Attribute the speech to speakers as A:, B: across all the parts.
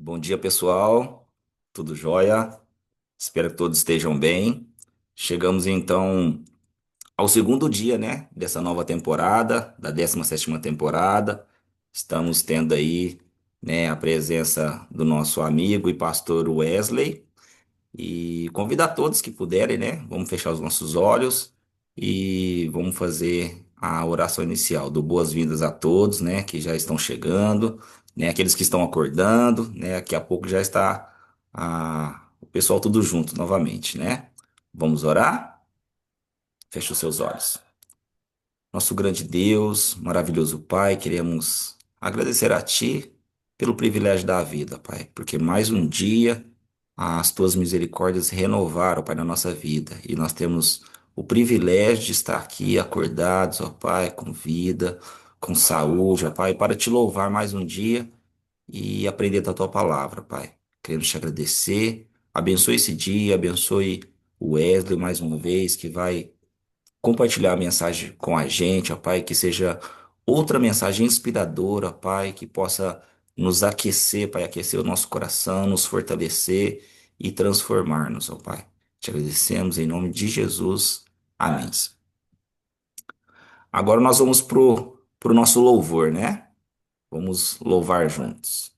A: Bom dia, pessoal. Tudo jóia? Espero que todos estejam bem. Chegamos então ao segundo dia, né, dessa nova temporada, da 17ª temporada. Estamos tendo aí, né, a presença do nosso amigo e pastor Wesley. E convidar todos que puderem, né? Vamos fechar os nossos olhos e vamos fazer a oração inicial. Do boas-vindas a todos, né? Que já estão chegando, né? Aqueles que estão acordando, né? Daqui a pouco já está o pessoal tudo junto novamente, né? Vamos orar? Feche os seus olhos. Nosso grande Deus, maravilhoso Pai, queremos agradecer a Ti pelo privilégio da vida, Pai, porque mais um dia as Tuas misericórdias renovaram, Pai, na nossa vida e nós temos o privilégio de estar aqui acordados, ó Pai, com vida, com saúde, ó Pai, para Te louvar mais um dia e aprender da Tua palavra, Pai. Queremos Te agradecer, abençoe esse dia, abençoe o Wesley mais uma vez, que vai compartilhar a mensagem com a gente, ó Pai, que seja outra mensagem inspiradora, ó Pai, que possa nos aquecer, Pai, aquecer o nosso coração, nos fortalecer e transformar-nos, ó Pai. Te agradecemos em nome de Jesus. Amém. Agora nós vamos pro nosso louvor, né? Vamos louvar juntos.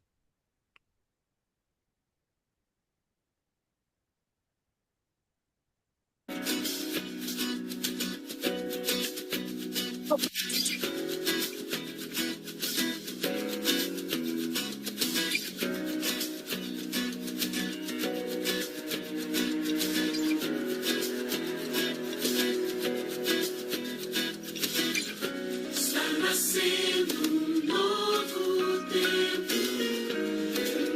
B: Está nascendo um novo tempo,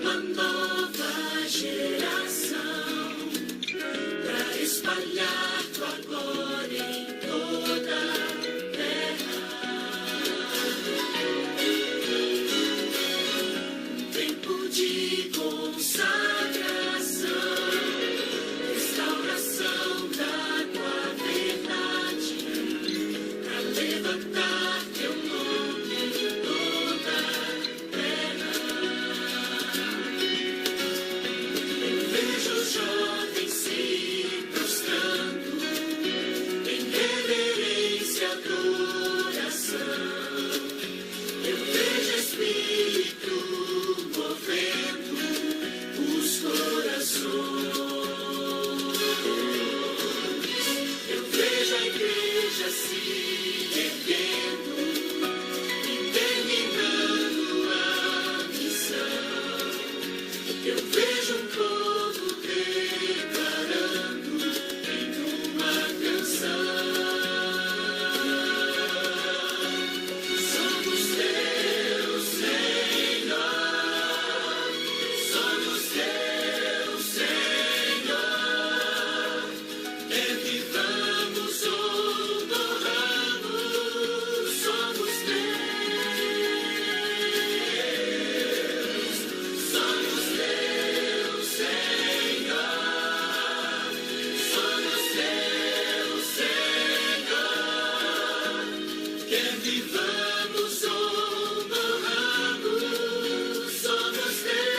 B: uma nova geração, para espalhar tua glória em toda a terra. Um tempo de consagração, restauração da tua verdade, para levantar teu nome em toda a terra. Eu vejo os jovens se prostrando em reverência e adoração. Eu vejo Espírito movendo os corações. Eu vejo a igreja se erguendo e terminando a missão. Eu vejo um povo declarando em uma canção: somos teus, Senhor, somos teus, Senhor. Quer vivamos ou morramos, somos teus. Somos teus, Senhor. Somos teus, Senhor. Quer vivamos ou morramos, somos teus.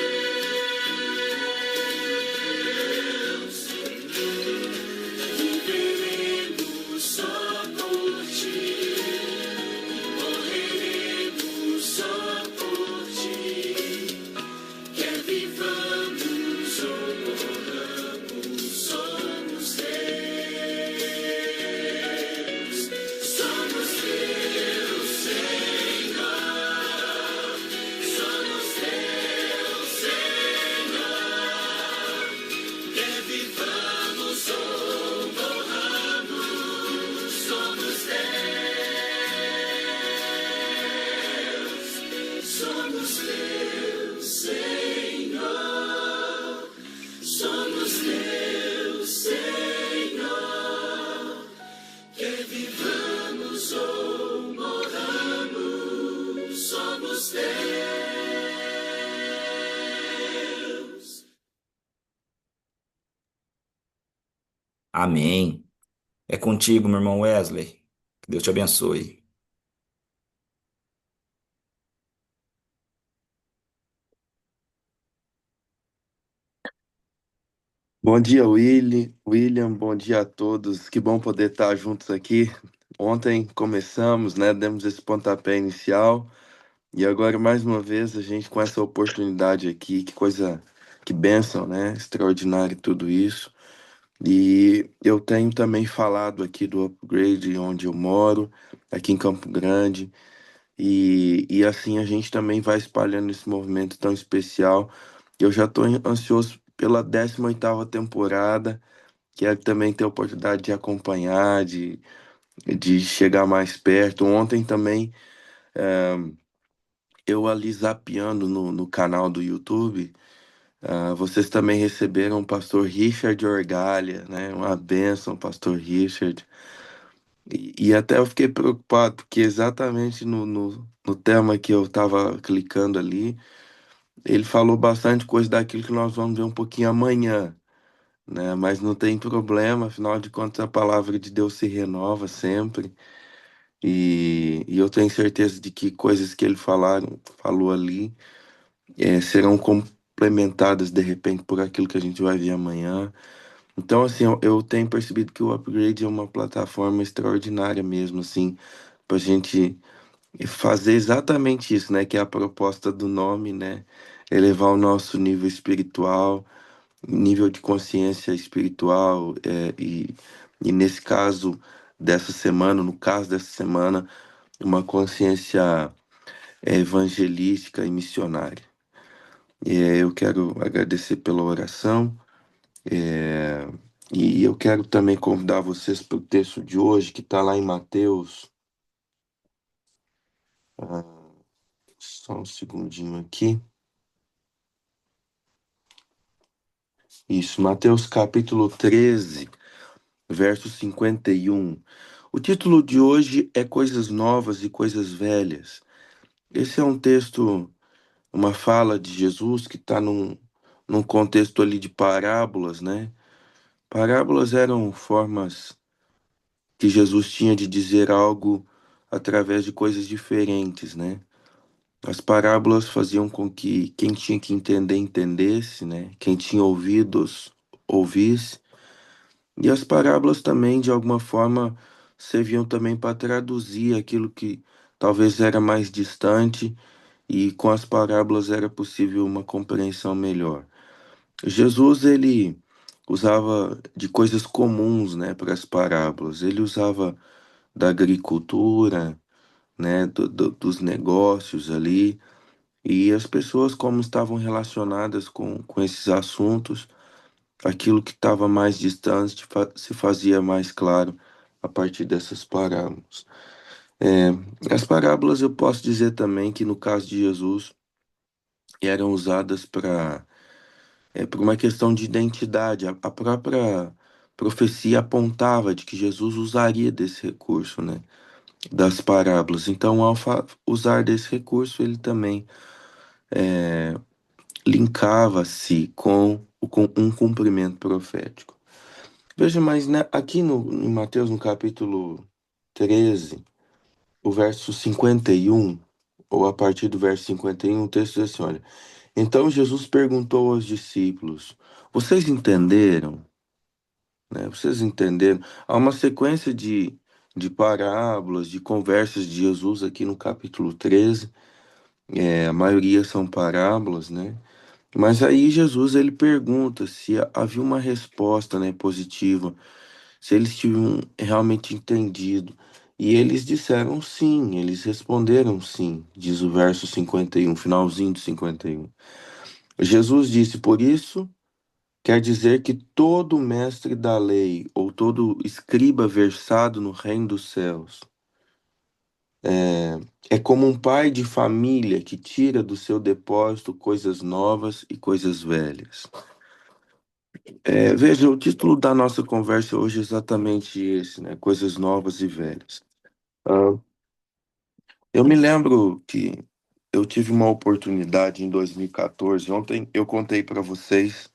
B: Viveremos só por ti, morreremos só por ti. Quer vivamos ou morramos, somos teus. Somos teus, Senhor. Somos teus, Senhor. Quer vivamos ou morramos, somos teus. Somos teus, Senhor. Somos teus, Senhor. Quer vivamos ou morramos, somos teus.
A: Amém. É contigo, meu irmão Wesley. Que Deus te abençoe.
C: Bom dia, William. Bom dia a todos. Que bom poder estar juntos aqui. Ontem começamos, né? Demos esse pontapé inicial e agora mais uma vez a gente com essa oportunidade aqui. Que coisa, que bênção, né? Extraordinário tudo isso. E eu tenho também falado aqui do Upgrade, onde eu moro, aqui em Campo Grande. E assim a gente também vai espalhando esse movimento tão especial. Eu já estou ansioso pela 18ª temporada. Quero também ter a oportunidade de acompanhar, de chegar mais perto. Ontem também eu ali zapeando no canal do YouTube, vocês também receberam o pastor Richard Orgalha, né? Uma bênção, pastor Richard. E até eu fiquei preocupado, porque exatamente no tema que eu estava clicando ali, ele falou bastante coisa daquilo que nós vamos ver um pouquinho amanhã, né? Mas não tem problema, afinal de contas a palavra de Deus se renova sempre. E eu tenho certeza de que coisas que ele falou ali, serão complementadas de repente por aquilo que a gente vai ver amanhã. Então, assim, eu tenho percebido que o Upgrade é uma plataforma extraordinária mesmo, assim, para a gente fazer exatamente isso, né? Que é a proposta do nome, né? Elevar o nosso nível espiritual, nível de consciência espiritual, e nesse caso dessa semana, no caso dessa semana, uma consciência evangelística e missionária. Eu quero agradecer pela oração, é, e eu quero também convidar vocês para o texto de hoje, que está lá em Mateus. ah, Só um segundinho aqui. Isso, Mateus capítulo 13, verso 51. O título de hoje é Coisas Novas e Coisas Velhas. Esse é um texto, uma fala de Jesus que está num contexto ali de parábolas, né? Parábolas eram formas que Jesus tinha de dizer algo através de coisas diferentes, né? As parábolas faziam com que quem tinha que entender, entendesse, né? Quem tinha ouvidos, ouvisse. E as parábolas também, de alguma forma, serviam também para traduzir aquilo que talvez era mais distante, e com as parábolas era possível uma compreensão melhor. Jesus, ele usava de coisas comuns, né, para as parábolas. Ele usava da agricultura, né, dos negócios ali, e as pessoas como estavam relacionadas com esses assuntos, aquilo que estava mais distante se fazia mais claro a partir dessas parábolas. É, as parábolas eu posso dizer também que no caso de Jesus eram usadas por uma questão de identidade. A própria profecia apontava de que Jesus usaria desse recurso, né, das parábolas. Então, ao usar desse recurso, ele também linkava-se com um cumprimento profético. Veja, mas né, aqui em Mateus, no capítulo 13, o verso 51, ou a partir do verso 51, o texto diz assim, olha, então Jesus perguntou aos discípulos, vocês entenderam? Né? Vocês entenderam? Há uma sequência de parábolas, de conversas de Jesus aqui no capítulo 13, a maioria são parábolas, né? Mas aí Jesus ele pergunta se havia uma resposta, né, positiva, se eles tinham realmente entendido. E eles disseram sim, eles responderam sim, diz o verso 51, finalzinho do 51. Jesus disse, por isso, quer dizer que todo mestre da lei, ou todo escriba versado no reino dos céus, é como um pai de família que tira do seu depósito coisas novas e coisas velhas. Veja, o título da nossa conversa hoje é exatamente esse, né? Coisas novas e velhas. Ah, eu me lembro que eu tive uma oportunidade em 2014. Ontem eu contei para vocês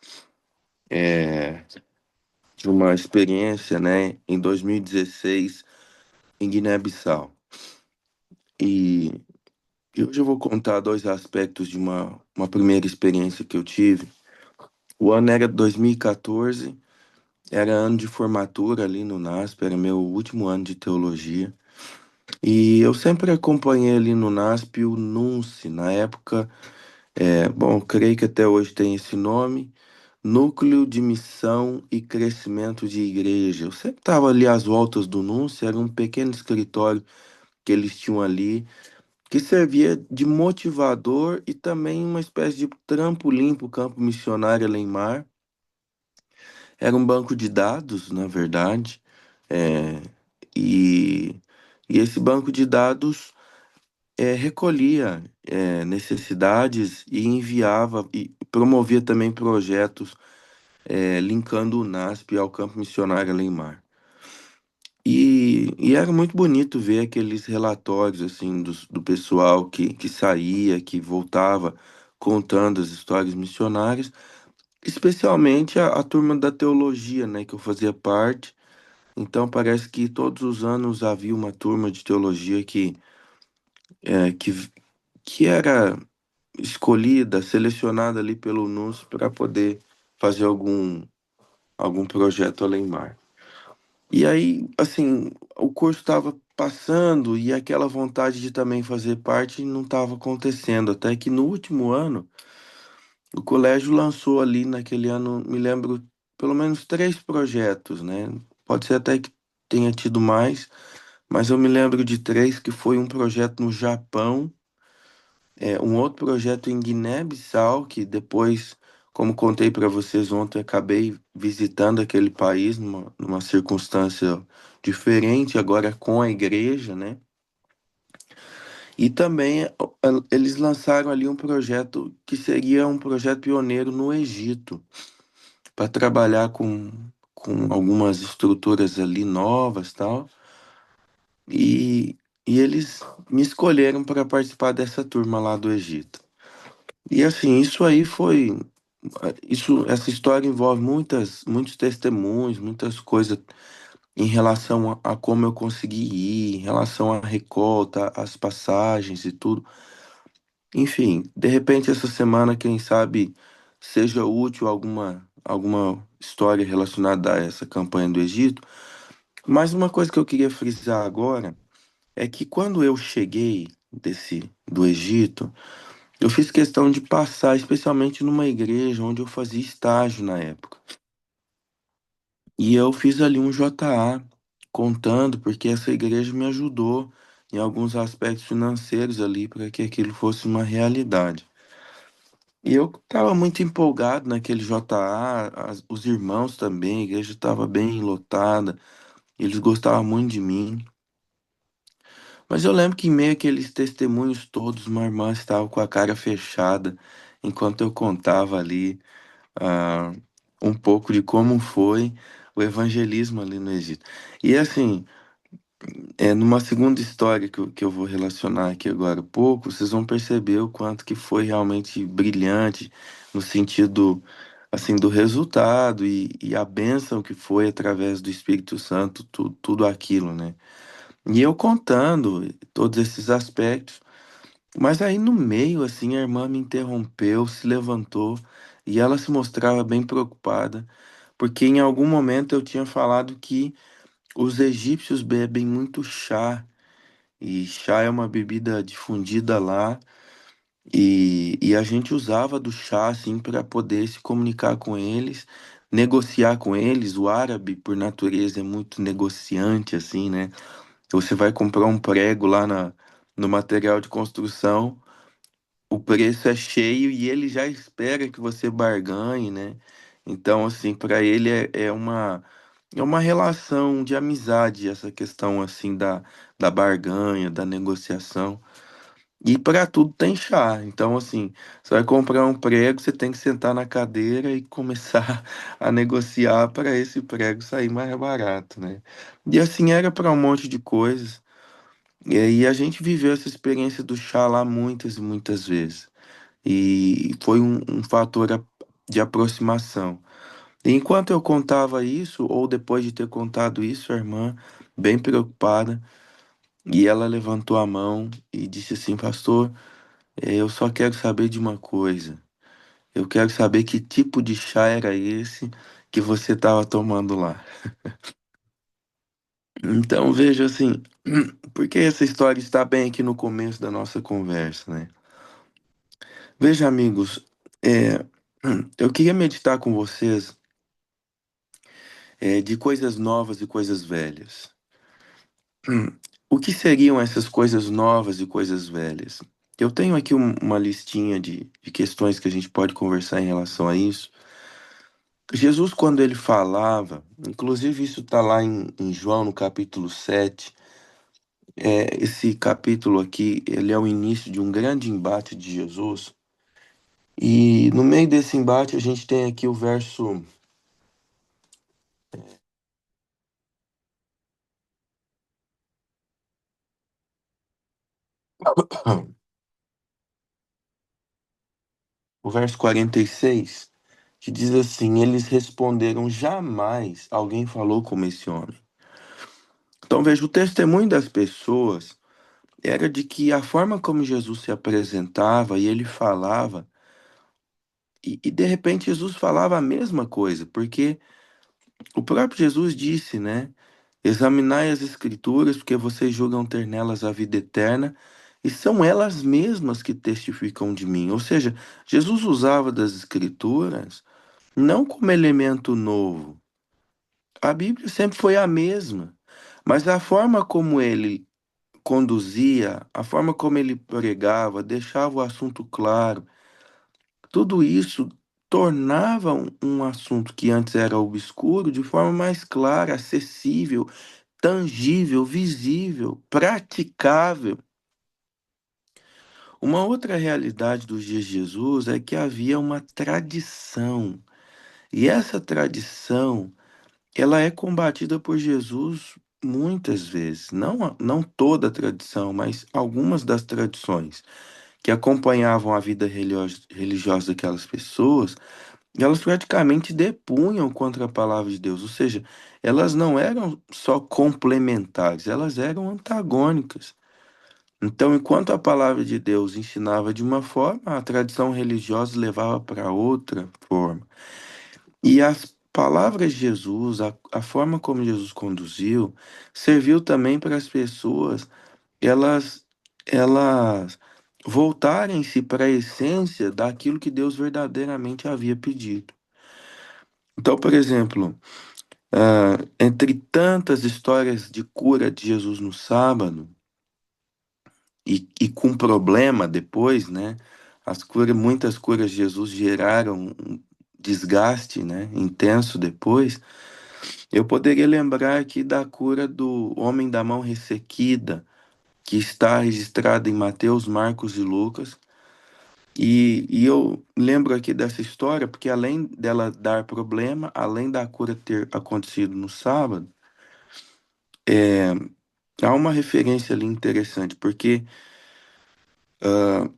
C: de uma experiência, né, em 2016 em Guiné-Bissau. E hoje eu vou contar dois aspectos de uma primeira experiência que eu tive. O ano era 2014, era ano de formatura ali no NASP, era meu último ano de teologia. E eu sempre acompanhei ali no NASP o NUNCE, na época, bom, creio que até hoje tem esse nome, Núcleo de Missão e Crescimento de Igreja. Eu sempre estava ali às voltas do NUNCE, era um pequeno escritório que eles tinham ali, que servia de motivador e também uma espécie de trampolim para o campo missionário além mar. Era um banco de dados, na verdade, é, e, e esse banco de dados recolhia necessidades e enviava e promovia também projetos linkando o NASP ao campo missionário além mar. E era muito bonito ver aqueles relatórios assim do pessoal que saía, que voltava contando as histórias missionárias, especialmente a turma da teologia, né, que eu fazia parte. Então parece que todos os anos havia uma turma de teologia é, que, que era escolhida, selecionada ali pelo NUS para poder fazer algum projeto além mar. E aí, assim, o curso estava passando e aquela vontade de também fazer parte não estava acontecendo. Até que no último ano, o colégio lançou ali naquele ano, me lembro, pelo menos três projetos, né? Pode ser até que tenha tido mais, mas eu me lembro de três, que foi um projeto no Japão, um outro projeto em Guiné-Bissau, que depois, como contei para vocês ontem, acabei visitando aquele país numa circunstância diferente, agora com a igreja, né? E também eles lançaram ali um projeto que seria um projeto pioneiro no Egito, para trabalhar com algumas estruturas ali novas, tal. E, e eles me escolheram para participar dessa turma lá do Egito. E assim, isso aí foi, essa história envolve muitos testemunhos, muitas coisas em relação a como eu consegui ir, em relação à recolta, às passagens e tudo. Enfim, de repente essa semana, quem sabe, seja útil alguma história relacionada a essa campanha do Egito. Mas uma coisa que eu queria frisar agora é que quando eu cheguei do Egito, eu fiz questão de passar, especialmente numa igreja onde eu fazia estágio na época. E eu fiz ali um JA contando, porque essa igreja me ajudou em alguns aspectos financeiros ali para que aquilo fosse uma realidade. E eu estava muito empolgado naquele JA, os irmãos também, a igreja estava bem lotada, eles gostavam muito de mim. Mas eu lembro que em meio àqueles testemunhos todos, uma irmã estava com a cara fechada, enquanto eu contava ali ah, um pouco de como foi o evangelismo ali no Egito. E assim, numa segunda história que eu vou relacionar aqui agora há pouco, vocês vão perceber o quanto que foi realmente brilhante no sentido assim do resultado e a bênção que foi através do Espírito Santo, tudo aquilo, né? E eu contando todos esses aspectos, mas aí no meio, assim, a irmã me interrompeu, se levantou e ela se mostrava bem preocupada, porque em algum momento eu tinha falado que os egípcios bebem muito chá, e chá é uma bebida difundida lá, e a gente usava do chá, assim, para poder se comunicar com eles, negociar com eles. O árabe, por natureza, é muito negociante, assim, né? Você vai comprar um prego lá no material de construção, o preço é cheio e ele já espera que você barganhe, né? Então, assim, para ele é uma relação de amizade, essa questão, assim, da barganha, da negociação. E para tudo tem chá. Então, assim, você vai comprar um prego, você tem que sentar na cadeira e começar a negociar para esse prego sair mais barato, né? E assim era para um monte de coisas. E aí a gente viveu essa experiência do chá lá muitas e muitas vezes. E foi um fator de aproximação. E enquanto eu contava isso, ou depois de ter contado isso, a irmã, bem preocupada, e ela levantou a mão e disse assim: Pastor, eu só quero saber de uma coisa. Eu quero saber que tipo de chá era esse que você estava tomando lá. Então, veja assim, porque essa história está bem aqui no começo da nossa conversa, né? Veja, amigos, é, eu queria meditar com vocês de coisas novas e coisas velhas. O que seriam essas coisas novas e coisas velhas? Eu tenho aqui uma listinha de questões que a gente pode conversar em relação a isso. Jesus, quando ele falava, inclusive isso está lá em João, no capítulo 7. Esse capítulo aqui, ele é o início de um grande embate de Jesus. E no meio desse embate, a gente tem aqui o verso, o verso 46, que diz assim: Eles responderam, jamais alguém falou como esse homem. Então veja, o testemunho das pessoas era de que a forma como Jesus se apresentava e ele falava, e de repente Jesus falava a mesma coisa, porque o próprio Jesus disse, né? Examinai as Escrituras, porque vocês julgam ter nelas a vida eterna, e são elas mesmas que testificam de mim. Ou seja, Jesus usava das Escrituras não como elemento novo. A Bíblia sempre foi a mesma, mas a forma como ele conduzia, a forma como ele pregava, deixava o assunto claro, tudo isso tornava um assunto que antes era obscuro de forma mais clara, acessível, tangível, visível, praticável. Uma outra realidade dos dias de Jesus é que havia uma tradição, e essa tradição, ela é combatida por Jesus muitas vezes, não toda a tradição, mas algumas das tradições que acompanhavam a vida religiosa daquelas pessoas, elas praticamente depunham contra a palavra de Deus, ou seja, elas não eram só complementares, elas eram antagônicas. Então, enquanto a palavra de Deus ensinava de uma forma, a tradição religiosa levava para outra forma. E as palavras de Jesus, a forma como Jesus conduziu, serviu também para as pessoas elas voltarem-se para a essência daquilo que Deus verdadeiramente havia pedido. Então, por exemplo, entre tantas histórias de cura de Jesus no sábado, e com problema depois, né? Muitas curas de Jesus geraram um desgaste, né, intenso depois. Eu poderia lembrar aqui da cura do homem da mão ressequida, que está registrada em Mateus, Marcos e Lucas. E eu lembro aqui dessa história porque além dela dar problema, além da cura ter acontecido no sábado, há uma referência ali interessante, porque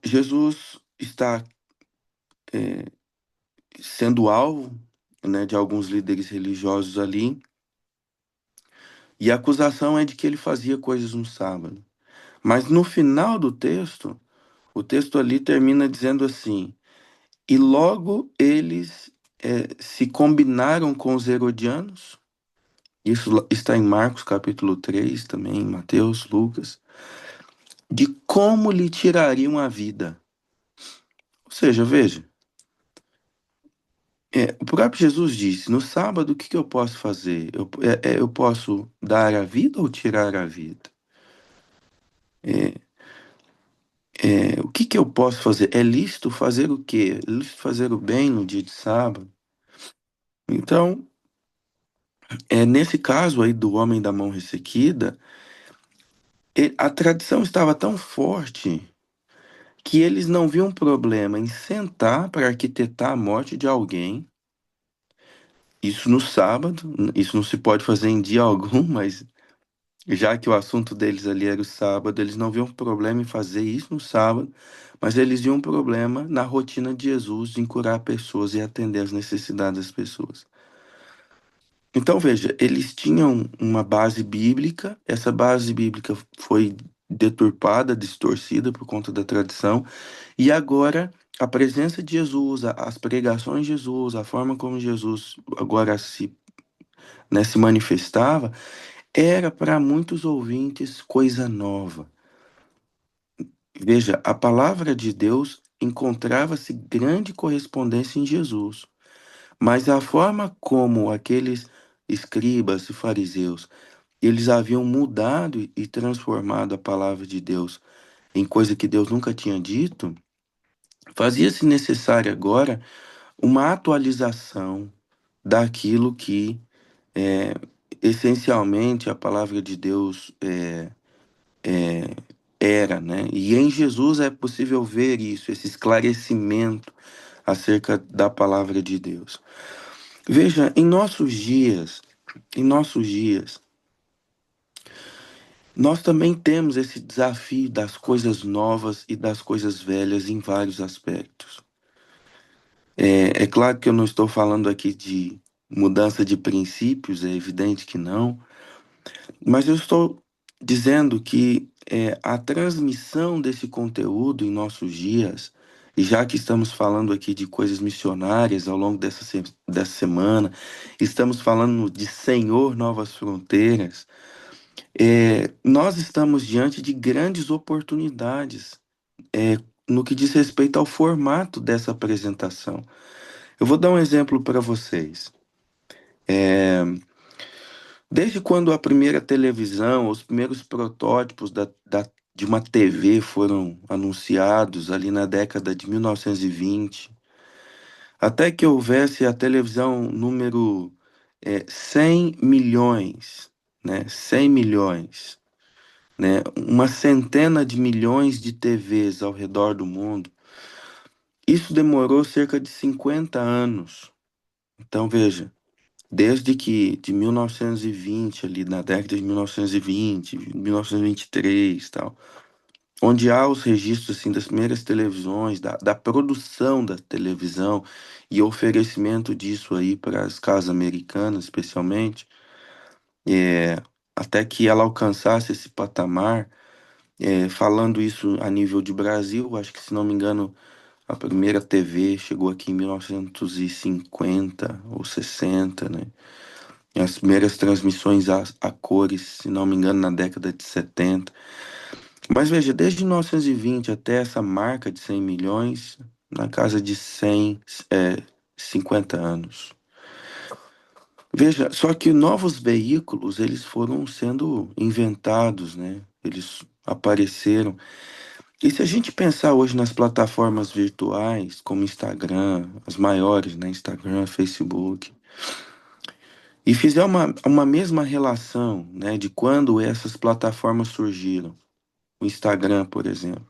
C: Jesus está sendo alvo, né, de alguns líderes religiosos ali, e a acusação é de que ele fazia coisas no sábado. Mas no final do texto, o texto ali termina dizendo assim: e logo eles se combinaram com os herodianos. Isso está em Marcos capítulo 3 também, em Mateus, Lucas, de como lhe tirariam a vida. Ou seja, veja, o próprio Jesus disse: no sábado, o que que eu posso fazer? Eu posso dar a vida ou tirar a vida? O que que eu posso fazer? É lícito fazer o quê? É lícito fazer o bem no dia de sábado? Então, nesse caso aí do homem da mão ressequida, a tradição estava tão forte que eles não viam problema em sentar para arquitetar a morte de alguém. Isso no sábado, isso não se pode fazer em dia algum, mas já que o assunto deles ali era o sábado, eles não viam problema em fazer isso no sábado, mas eles viam um problema na rotina de Jesus em curar pessoas e atender as necessidades das pessoas. Então, veja, eles tinham uma base bíblica, essa base bíblica foi deturpada, distorcida por conta da tradição, e agora a presença de Jesus, as pregações de Jesus, a forma como Jesus agora se manifestava, era para muitos ouvintes coisa nova. Veja, a palavra de Deus encontrava-se grande correspondência em Jesus, mas a forma como aqueles escribas e fariseus, eles haviam mudado e transformado a palavra de Deus em coisa que Deus nunca tinha dito, fazia-se necessário agora uma atualização daquilo que é, essencialmente a palavra de Deus era, né? E em Jesus é possível ver isso, esse esclarecimento acerca da palavra de Deus. Veja, em nossos dias, nós também temos esse desafio das coisas novas e das coisas velhas em vários aspectos. É claro que eu não estou falando aqui de mudança de princípios, é evidente que não, mas eu estou dizendo que a transmissão desse conteúdo em nossos dias, e já que estamos falando aqui de coisas missionárias ao longo dessa semana, estamos falando de Senhor Novas Fronteiras, nós estamos diante de grandes oportunidades no que diz respeito ao formato dessa apresentação. Eu vou dar um exemplo para vocês. Desde quando a primeira televisão, os primeiros protótipos de uma TV foram anunciados ali na década de 1920, até que houvesse a televisão número 100 milhões, né? 100 milhões, né? Uma centena de milhões de TVs ao redor do mundo. Isso demorou cerca de 50 anos. Então, veja, desde que de 1920, ali na década de 1920, 1923, tal, onde há os registros assim das primeiras televisões, da produção da televisão e oferecimento disso aí para as casas americanas, especialmente, é, até que ela alcançasse esse patamar, falando isso a nível de Brasil, acho que se não me engano a primeira TV chegou aqui em 1950 ou 60, né? E as primeiras transmissões a cores, se não me engano, na década de 70. Mas veja, desde 1920 até essa marca de 100 milhões, na casa de 50 anos. Veja, só que novos veículos, eles foram sendo inventados, né? Eles apareceram. E se a gente pensar hoje nas plataformas virtuais, como Instagram, as maiores, né? Instagram, Facebook, e fizer uma mesma relação, né, de quando essas plataformas surgiram, o Instagram, por exemplo,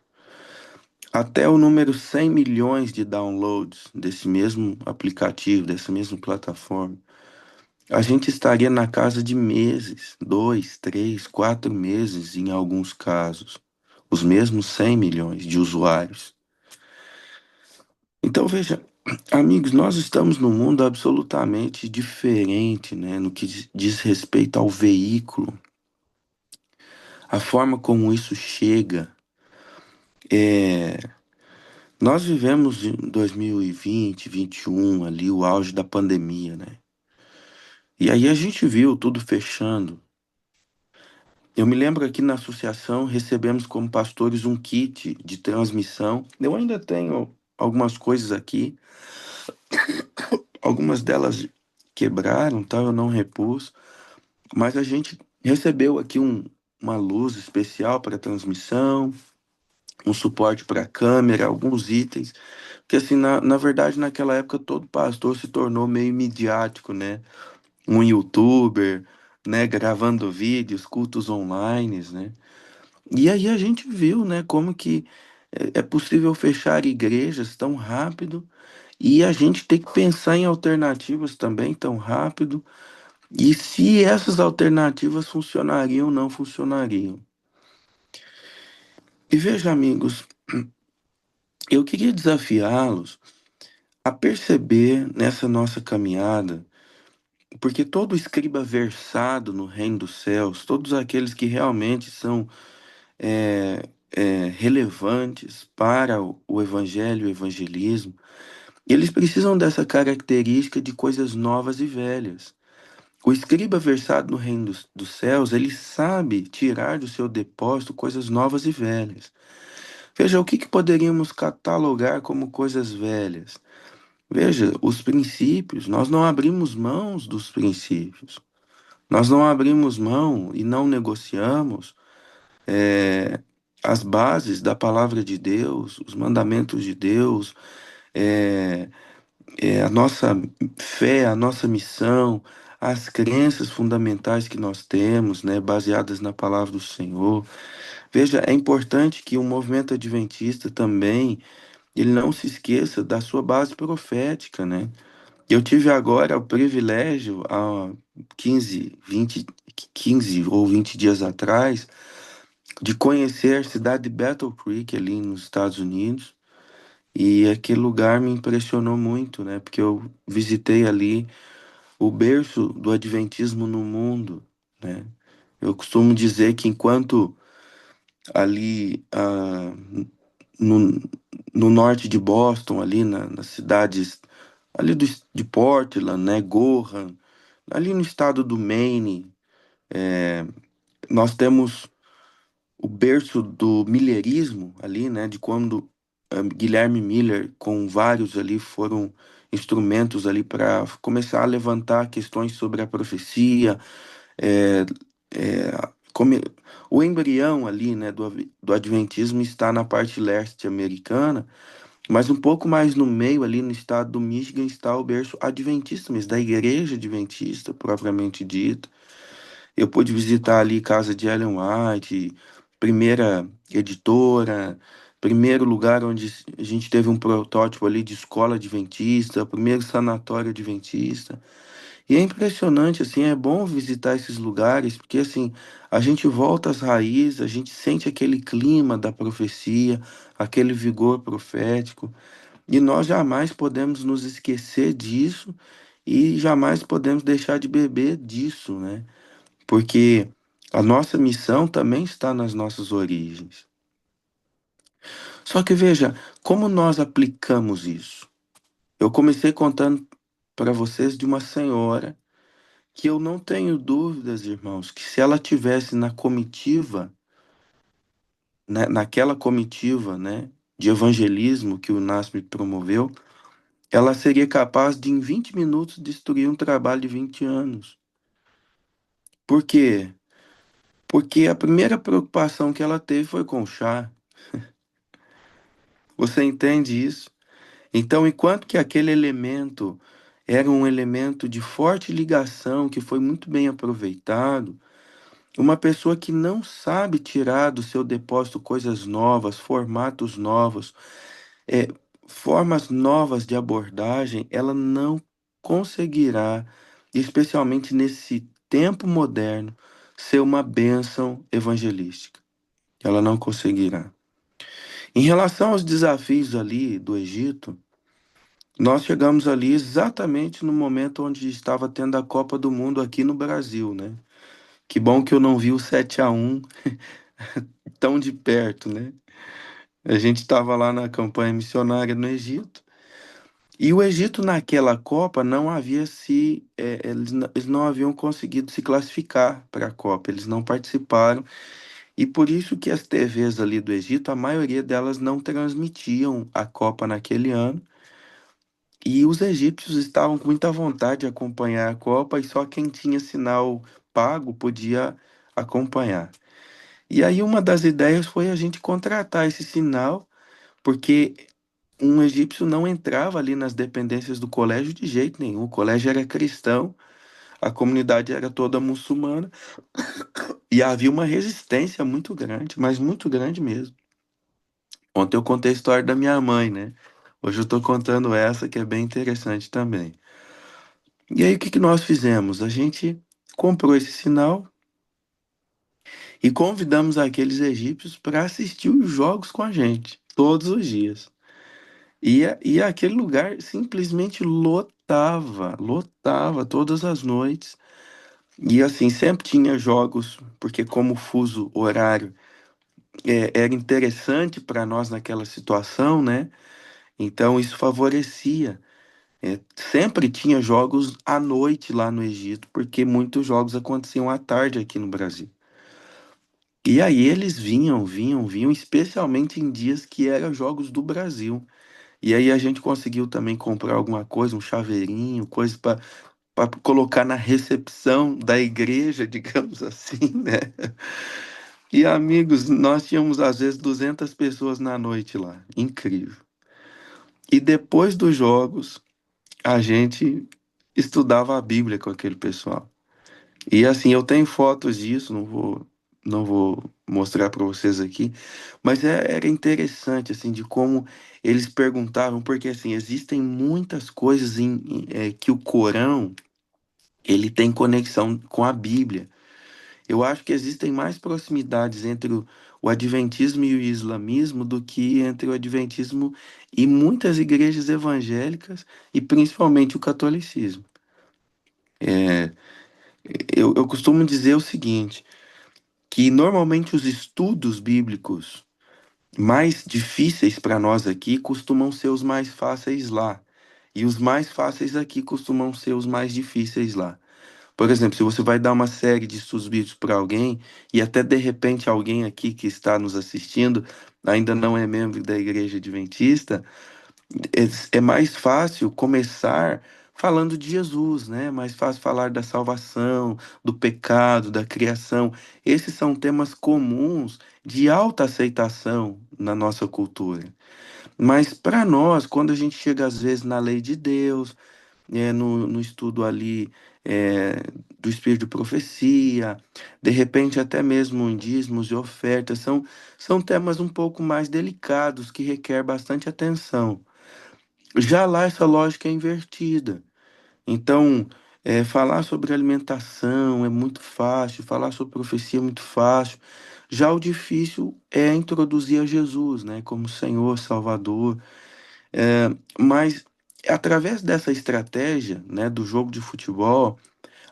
C: até o número 100 milhões de downloads desse mesmo aplicativo, dessa mesma plataforma, a gente estaria na casa de meses, 2, 3, 4 meses em alguns casos, os mesmos 100 milhões de usuários. Então, veja, amigos, nós estamos num mundo absolutamente diferente, né, no que diz respeito ao veículo, a forma como isso chega. É, nós vivemos em 2020, 21, ali, o auge da pandemia, né? E aí a gente viu tudo fechando. Eu me lembro aqui na associação recebemos como pastores um kit de transmissão. Eu ainda tenho algumas coisas aqui, algumas delas quebraram, tá? Eu não repus, mas a gente recebeu aqui uma luz especial para transmissão, um suporte para câmera, alguns itens. Porque assim, na verdade, naquela época, todo pastor se tornou meio midiático, né? Um youtuber, né? Gravando vídeos, cultos online, né? E aí a gente viu, né? Como que é possível fechar igrejas tão rápido e a gente tem que pensar em alternativas também tão rápido. E se essas alternativas funcionariam ou não funcionariam. E veja, amigos, eu queria desafiá-los a perceber nessa nossa caminhada, porque todo escriba versado no reino dos céus, todos aqueles que realmente são relevantes para o evangelho, o evangelismo, eles precisam dessa característica de coisas novas e velhas. O escriba versado no reino dos céus, ele sabe tirar do seu depósito coisas novas e velhas. Veja, o que poderíamos catalogar como coisas velhas? Veja, os princípios, nós não abrimos mãos dos princípios. Nós não abrimos mão e não negociamos é, as bases da palavra de Deus, os mandamentos de Deus, é, a nossa fé, a nossa missão, as crenças fundamentais que nós temos, né, baseadas na palavra do Senhor. Veja, é importante que o movimento adventista também, ele não se esqueça da sua base profética, né? Eu tive agora o privilégio, há 15 ou 20 dias atrás, de conhecer a cidade de Battle Creek, ali nos Estados Unidos, e aquele lugar me impressionou muito, né? Porque eu visitei ali o berço do Adventismo no mundo, né? Eu costumo dizer que enquanto ali no, no norte de Boston, ali nas cidades ali de Portland, né, Gorham, ali no estado do Maine, nós temos o berço do millerismo ali, né, de quando Guilherme Miller com vários ali foram instrumentos ali para começar a levantar questões sobre a profecia, é, é, come- o embrião ali, né, do adventismo está na parte leste americana, mas um pouco mais no meio, ali no estado do Michigan, está o berço adventista, mas da igreja adventista, propriamente dita. Eu pude visitar ali casa de Ellen White, primeira editora, primeiro lugar onde a gente teve um protótipo ali de escola adventista, primeiro sanatório adventista. E é impressionante, assim, é bom visitar esses lugares, porque assim, a gente volta às raízes, a gente sente aquele clima da profecia, aquele vigor profético. E nós jamais podemos nos esquecer disso e jamais podemos deixar de beber disso, né? Porque a nossa missão também está nas nossas origens. Só que veja, como nós aplicamos isso? Eu comecei contando para vocês de uma senhora que eu não tenho dúvidas, irmãos, que se ela tivesse na comitiva, né, naquela comitiva, né, de evangelismo que o NASP promoveu, ela seria capaz de, em 20 minutos, destruir um trabalho de 20 anos. Por quê? Porque a primeira preocupação que ela teve foi com o chá. Você entende isso? Então, enquanto que aquele elemento era um elemento de forte ligação, que foi muito bem aproveitado, uma pessoa que não sabe tirar do seu depósito coisas novas, formatos novos, é, formas novas de abordagem, ela não conseguirá, especialmente nesse tempo moderno, ser uma bênção evangelística. Ela não conseguirá. Em relação aos desafios ali do Egito, nós chegamos ali exatamente no momento onde estava tendo a Copa do Mundo aqui no Brasil, né? Que bom que eu não vi o 7-1 tão de perto, né? A gente estava lá na campanha missionária no Egito. E o Egito naquela Copa não havia eles não haviam conseguido se classificar para a Copa, eles não participaram. E por isso que as TVs ali do Egito, a maioria delas não transmitiam a Copa naquele ano. E os egípcios estavam com muita vontade de acompanhar a Copa e só quem tinha sinal pago podia acompanhar. E aí uma das ideias foi a gente contratar esse sinal, porque um egípcio não entrava ali nas dependências do colégio de jeito nenhum. O colégio era cristão, a comunidade era toda muçulmana e havia uma resistência muito grande, mas muito grande mesmo. Ontem eu contei a história da minha mãe, né? Hoje eu estou contando essa que é bem interessante também. E aí o que que nós fizemos? A gente comprou esse sinal e convidamos aqueles egípcios para assistir os jogos com a gente, todos os dias. E aquele lugar simplesmente lotava, lotava todas as noites. E assim, sempre tinha jogos, porque como o fuso horário era interessante para nós naquela situação, né? Então isso favorecia. Sempre tinha jogos à noite lá no Egito, porque muitos jogos aconteciam à tarde aqui no Brasil. E aí eles vinham, especialmente em dias que eram jogos do Brasil. E aí a gente conseguiu também comprar alguma coisa, um chaveirinho, coisa para colocar na recepção da igreja, digamos assim, né? E amigos, nós tínhamos às vezes 200 pessoas na noite lá. Incrível. E depois dos jogos, a gente estudava a Bíblia com aquele pessoal. E assim, eu tenho fotos disso, não vou mostrar para vocês aqui, mas era interessante assim de como eles perguntavam, porque assim, existem muitas coisas que o Corão ele tem conexão com a Bíblia. Eu acho que existem mais proximidades entre o adventismo e o islamismo do que entre o adventismo e muitas igrejas evangélicas e principalmente o catolicismo. É, eu costumo dizer o seguinte, que normalmente os estudos bíblicos mais difíceis para nós aqui costumam ser os mais fáceis lá, e os mais fáceis aqui costumam ser os mais difíceis lá. Por exemplo, se você vai dar uma série de estudos bíblicos para alguém, e até de repente alguém aqui que está nos assistindo ainda não é membro da igreja adventista, é mais fácil começar falando de Jesus, né? É mais fácil falar da salvação, do pecado, da criação. Esses são temas comuns de alta aceitação na nossa cultura. Mas para nós, quando a gente chega às vezes na lei de Deus, no estudo ali é, do espírito de profecia, de repente até mesmo em dízimos e ofertas, são temas um pouco mais delicados que requer bastante atenção. Já lá essa lógica é invertida. Então, falar sobre alimentação é muito fácil, falar sobre profecia é muito fácil. Já o difícil é introduzir a Jesus, né, como Senhor, Salvador. Mas através dessa estratégia, né, do jogo de futebol,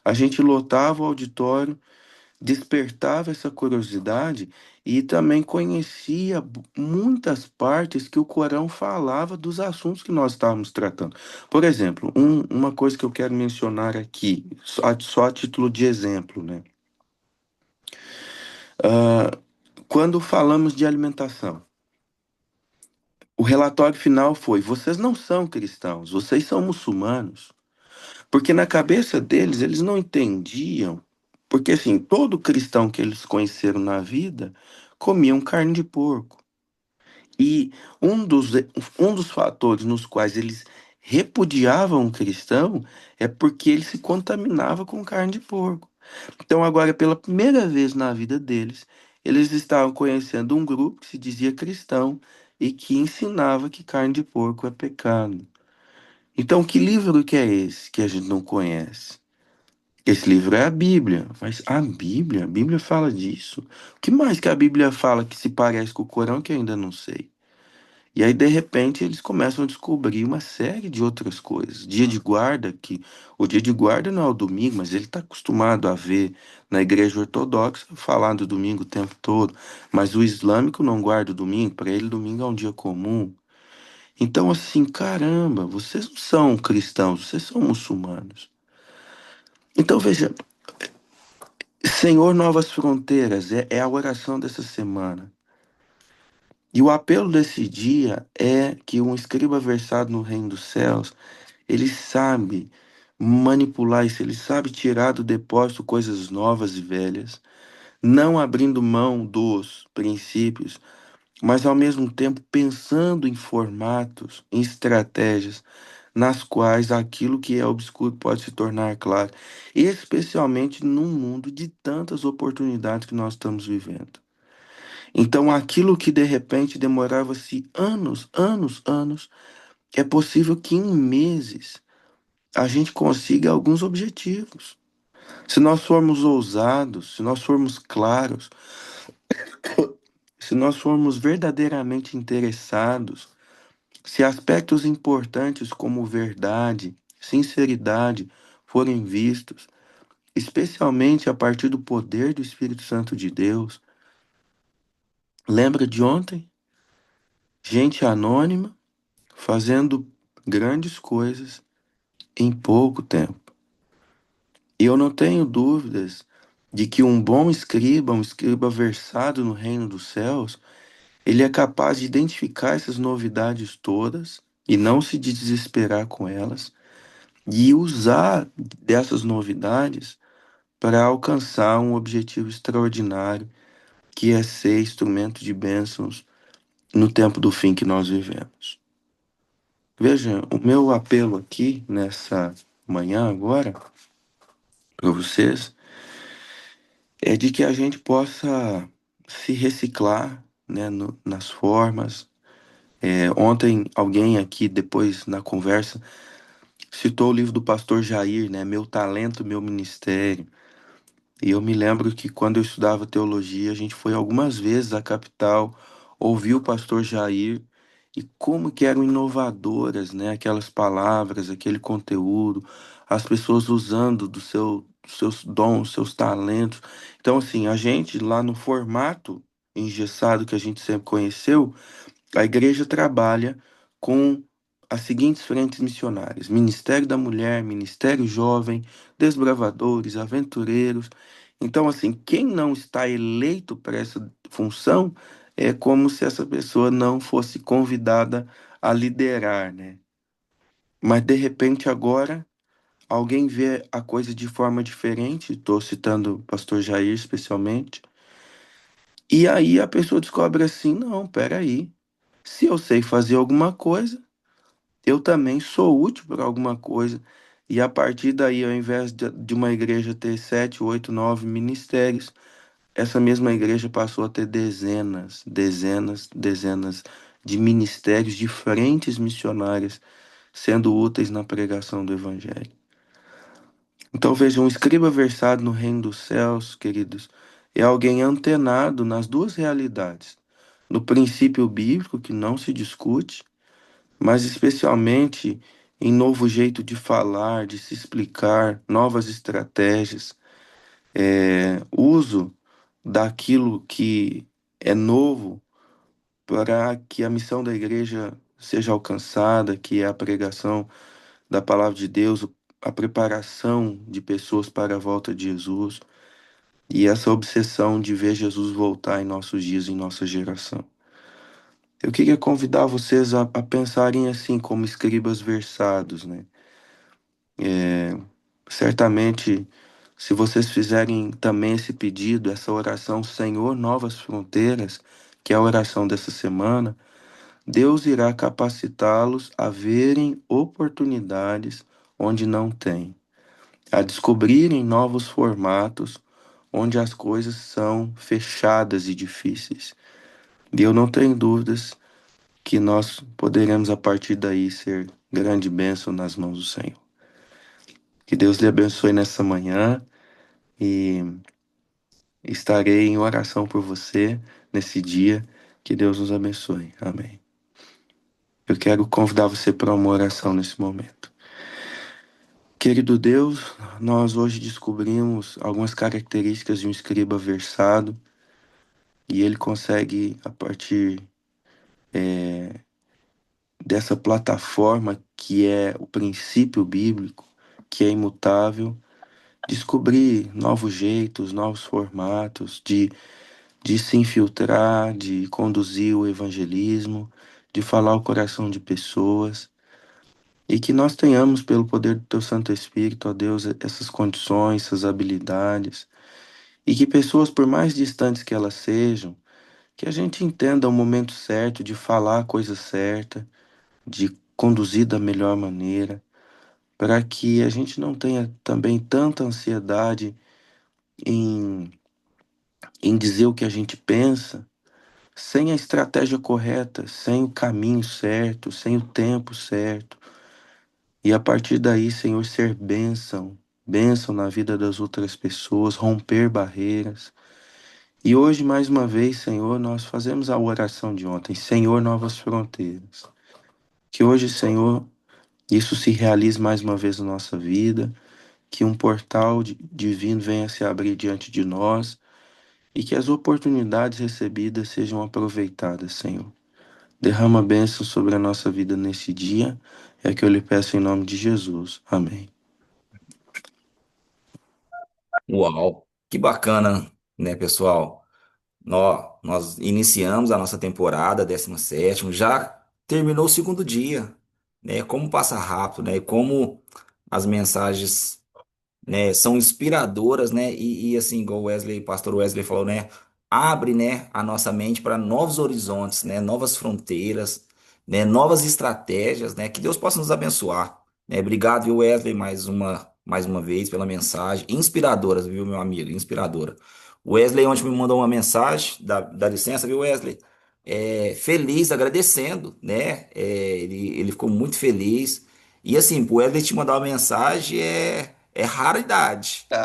C: a gente lotava o auditório, despertava essa curiosidade e também conhecia muitas partes que o Corão falava dos assuntos que nós estávamos tratando. Por exemplo, uma coisa que eu quero mencionar aqui, só a título de exemplo, né? Ah, quando falamos de alimentação, o relatório final foi: vocês não são cristãos, vocês são muçulmanos. Porque na cabeça deles, eles não entendiam. Porque, assim, todo cristão que eles conheceram na vida comiam carne de porco. E um dos fatores nos quais eles repudiavam o cristão é porque ele se contaminava com carne de porco. Então, agora, pela primeira vez na vida deles, eles estavam conhecendo um grupo que se dizia cristão e que ensinava que carne de porco é pecado. Então, que livro que é esse que a gente não conhece? Esse livro é a Bíblia, mas a Bíblia fala disso. O que mais que a Bíblia fala que se parece com o Corão que eu ainda não sei? E aí, de repente, eles começam a descobrir uma série de outras coisas. Dia de guarda, que o dia de guarda não é o domingo, mas ele está acostumado a ver na igreja ortodoxa falar do domingo o tempo todo. Mas o islâmico não guarda o domingo, para ele domingo é um dia comum. Então, assim, caramba, vocês não são cristãos, vocês são muçulmanos. Então, veja, Senhor, novas fronteiras é a oração dessa semana. E o apelo desse dia é que um escriba versado no reino dos céus, ele sabe manipular isso, ele sabe tirar do depósito coisas novas e velhas, não abrindo mão dos princípios, mas ao mesmo tempo pensando em formatos, em estratégias nas quais aquilo que é obscuro pode se tornar claro, especialmente num mundo de tantas oportunidades que nós estamos vivendo. Então, aquilo que de repente demorava-se anos, anos, anos, é possível que em meses a gente consiga alguns objetivos. Se nós formos ousados, se nós formos claros, se nós formos verdadeiramente interessados, se aspectos importantes como verdade, sinceridade forem vistos, especialmente a partir do poder do Espírito Santo de Deus, Lembra de ontem? Gente anônima fazendo grandes coisas em pouco tempo. E eu não tenho dúvidas de que um bom escriba, um escriba versado no reino dos céus, ele é capaz de identificar essas novidades todas e não se desesperar com elas e usar dessas novidades para alcançar um objetivo extraordinário, que é ser instrumento de bênçãos no tempo do fim que nós vivemos. Veja, o meu apelo aqui nessa manhã agora para vocês é de que a gente possa se reciclar, né, nas formas. Ontem alguém aqui depois na conversa citou o livro do pastor Jair, né, Meu Talento, Meu Ministério. E eu me lembro que quando eu estudava teologia, a gente foi algumas vezes à capital, ouviu o pastor Jair e como que eram inovadoras, né? Aquelas palavras, aquele conteúdo, as pessoas usando dos seus dons, seus talentos. Então, assim, a gente lá no formato engessado que a gente sempre conheceu, a igreja trabalha com as seguintes frentes missionárias: Ministério da Mulher, Ministério Jovem, Desbravadores, Aventureiros. Então, assim, quem não está eleito para essa função é como se essa pessoa não fosse convidada a liderar, né? Mas de repente agora alguém vê a coisa de forma diferente, estou citando o pastor Jair especialmente, e aí a pessoa descobre assim, não, peraí, se eu sei fazer alguma coisa, eu também sou útil para alguma coisa. E a partir daí, ao invés de uma igreja ter 7, 8, 9 ministérios, essa mesma igreja passou a ter dezenas, dezenas, dezenas de ministérios de frentes missionárias sendo úteis na pregação do evangelho. Então vejam, um escriba versado no reino dos céus, queridos, é alguém antenado nas duas realidades. No princípio bíblico, que não se discute, mas especialmente em novo jeito de falar, de se explicar, novas estratégias, uso daquilo que é novo para que a missão da igreja seja alcançada, que é a pregação da palavra de Deus, a preparação de pessoas para a volta de Jesus e essa obsessão de ver Jesus voltar em nossos dias, em nossa geração. Eu queria convidar vocês a pensarem assim, como escribas versados, né? Certamente, se vocês fizerem também esse pedido, essa oração, Senhor, novas fronteiras, que é a oração dessa semana, Deus irá capacitá-los a verem oportunidades onde não tem, a descobrirem novos formatos onde as coisas são fechadas e difíceis. E eu não tenho dúvidas que nós poderemos, a partir daí, ser grande bênção nas mãos do Senhor. Que Deus lhe abençoe nessa manhã e estarei em oração por você nesse dia. Que Deus nos abençoe. Amém. Eu quero convidar você para uma oração nesse momento. Querido Deus, nós hoje descobrimos algumas características de um escriba versado e ele consegue, a partir dessa plataforma que é o princípio bíblico, que é imutável, descobrir novos jeitos, novos formatos de se infiltrar, de conduzir o evangelismo, de falar o coração de pessoas. E que nós tenhamos, pelo poder do Teu Santo Espírito, ó Deus, essas condições, essas habilidades. E que pessoas, por mais distantes que elas sejam, que a gente entenda o momento certo de falar a coisa certa, de conduzir da melhor maneira, para que a gente não tenha também tanta ansiedade em, em dizer o que a gente pensa, sem a estratégia correta, sem o caminho certo, sem o tempo certo. E a partir daí, Senhor, ser bênção, bênção na vida das outras pessoas, romper barreiras. E hoje, mais uma vez, Senhor, nós fazemos a oração de ontem, Senhor, novas fronteiras. Que hoje, Senhor, isso se realize mais uma vez na nossa vida, que um portal divino venha se abrir diante de nós e que as oportunidades recebidas sejam aproveitadas, Senhor. Derrama bênção sobre a nossa vida nesse dia, é que eu lhe peço em nome de Jesus. Amém.
A: Uau, que bacana, né, pessoal? Nós iniciamos a nossa temporada 17º, já terminou o segundo dia, né? Como passa rápido, né? Como as mensagens, né, são inspiradoras, né? E assim, igual o Wesley, pastor Wesley falou, né? Abre, né, a nossa mente para novos horizontes, né? Novas fronteiras, né? Novas estratégias, né? Que Deus possa nos abençoar, né? Obrigado, viu, Wesley, mais uma vez pela mensagem inspiradora, viu, meu amigo? Inspiradora. O Wesley ontem me mandou uma mensagem, dá licença, viu, Wesley? Feliz, agradecendo, né? Ele ficou muito feliz. E assim, pro Wesley te mandar uma mensagem é raridade, né?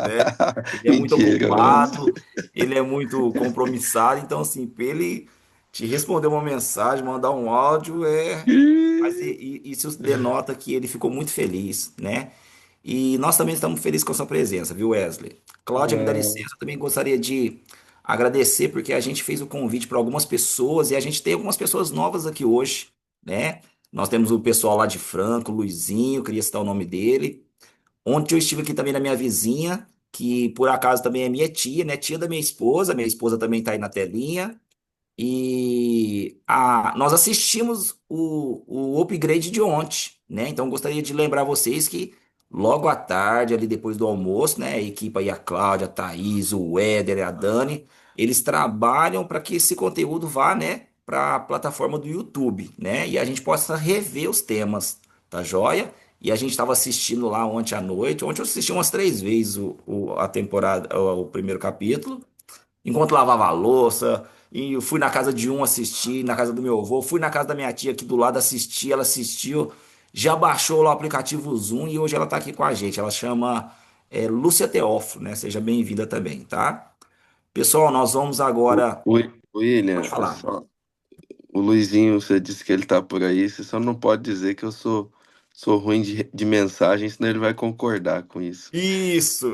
A: Ele é muito
C: Mentira, mano.
A: ocupado, ele é muito compromissado, então assim, para ele te responder uma mensagem, mandar um áudio, mas isso denota que ele ficou muito feliz, né? E nós também estamos felizes com a sua presença, viu, Wesley? Cláudia, me dá
C: É,
A: licença, eu também gostaria de agradecer porque a gente fez o convite para algumas pessoas e a gente tem algumas pessoas novas aqui hoje, né? Nós temos o pessoal lá de Franco, Luizinho, queria citar o nome dele. Ontem eu estive aqui também na minha vizinha, que por acaso também é minha tia, né? Tia da minha esposa também está aí na telinha. E nós assistimos o upgrade de ontem, né? Então gostaria de lembrar vocês que logo à tarde, ali depois do almoço, né? A equipe aí, a Cláudia, a Thaís, o Éder e a Dani, eles trabalham para que esse conteúdo vá, né, para a plataforma do YouTube, né? E a gente possa rever os temas, tá joia? E a gente estava assistindo lá ontem à noite. Ontem eu assisti umas 3 vezes a temporada, o primeiro capítulo. Enquanto lavava a louça, e eu fui na casa de um assistir, na casa do meu avô, fui na casa da minha tia aqui do lado assistir, ela assistiu, já baixou lá o aplicativo Zoom e hoje ela tá aqui com a gente. Ela chama Lúcia Teófilo, né? Seja bem-vinda também, tá? Pessoal, nós vamos agora.
C: William,
A: Pode
C: é
A: falar.
C: só. O Luizinho, você disse que ele tá por aí, você só não pode dizer que eu sou ruim de mensagem, senão ele vai concordar com isso.
A: Isso.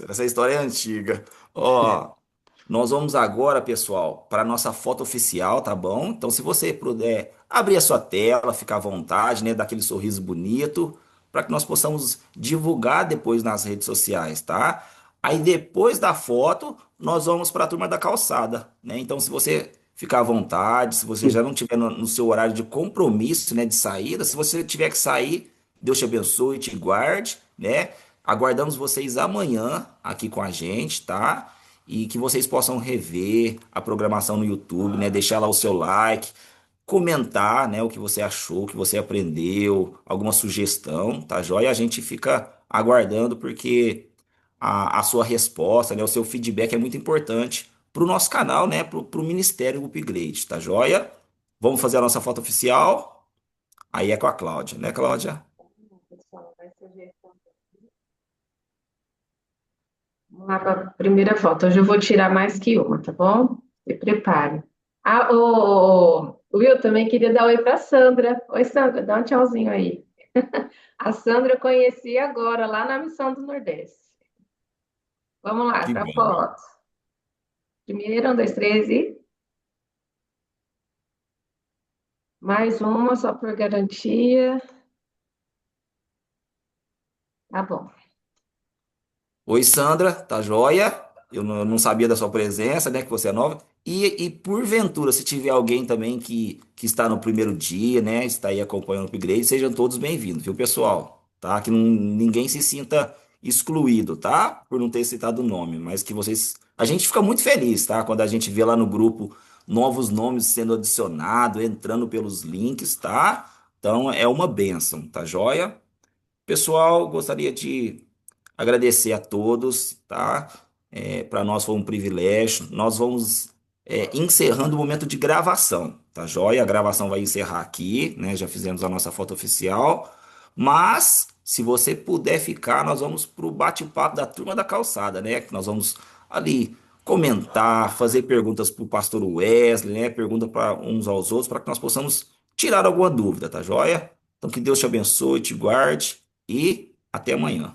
A: Essa história é antiga. Ó, nós vamos agora, pessoal, para a nossa foto oficial, tá bom? Então, se você puder abrir a sua tela, ficar à vontade, né? Dar aquele sorriso bonito, para que nós possamos divulgar depois nas redes sociais, tá? Aí, depois da foto, nós vamos para a turma da calçada, né? Então, se você ficar à vontade, se você já não tiver no seu horário de compromisso, né? De saída, se você tiver que sair, Deus te abençoe, te guarde, né? Aguardamos vocês amanhã aqui com a gente, tá? E que vocês possam rever a programação no YouTube, né? Deixar lá o seu like, comentar, né, o que você achou, o que você aprendeu, alguma sugestão, tá joia? A gente fica aguardando porque a sua resposta, né, o seu feedback é muito importante para o nosso canal, né, para o Ministério Upgrade, tá joia? Vamos fazer a nossa foto oficial? Aí é com a Cláudia, né, Cláudia?
D: Vamos lá para a primeira foto. Hoje eu vou tirar mais que uma, tá bom? Se prepare. Ah, o Will também queria dar oi para Sandra. Oi, Sandra, dá um tchauzinho aí. A Sandra eu conheci agora, lá na Missão do Nordeste. Vamos lá,
A: Que
D: para a
A: bom.
D: foto. Primeiro, um, dois, três e mais uma, só por garantia. Tá bom.
A: Oi, Sandra, tá joia? Eu não sabia da sua presença, né? Que você é nova. E porventura, se tiver alguém também que está no primeiro dia, né? Está aí acompanhando o upgrade, sejam todos bem-vindos, viu, pessoal? Tá? Que ninguém se sinta excluído, tá? Por não ter citado o nome, mas que vocês. A gente fica muito feliz, tá? Quando a gente vê lá no grupo novos nomes sendo adicionados, entrando pelos links, tá? Então é uma bênção, tá joia? Pessoal, gostaria de agradecer a todos, tá? Para nós foi um privilégio. Nós vamos encerrando o momento de gravação, tá joia? A gravação vai encerrar aqui, né? Já fizemos a nossa foto oficial. Mas, se você puder ficar, nós vamos para o bate-papo da turma da calçada, né? Que nós vamos ali comentar, fazer perguntas para o pastor Wesley, né? Pergunta para uns aos outros, para que nós possamos tirar alguma dúvida, tá joia? Então, que Deus te abençoe, te guarde e até amanhã.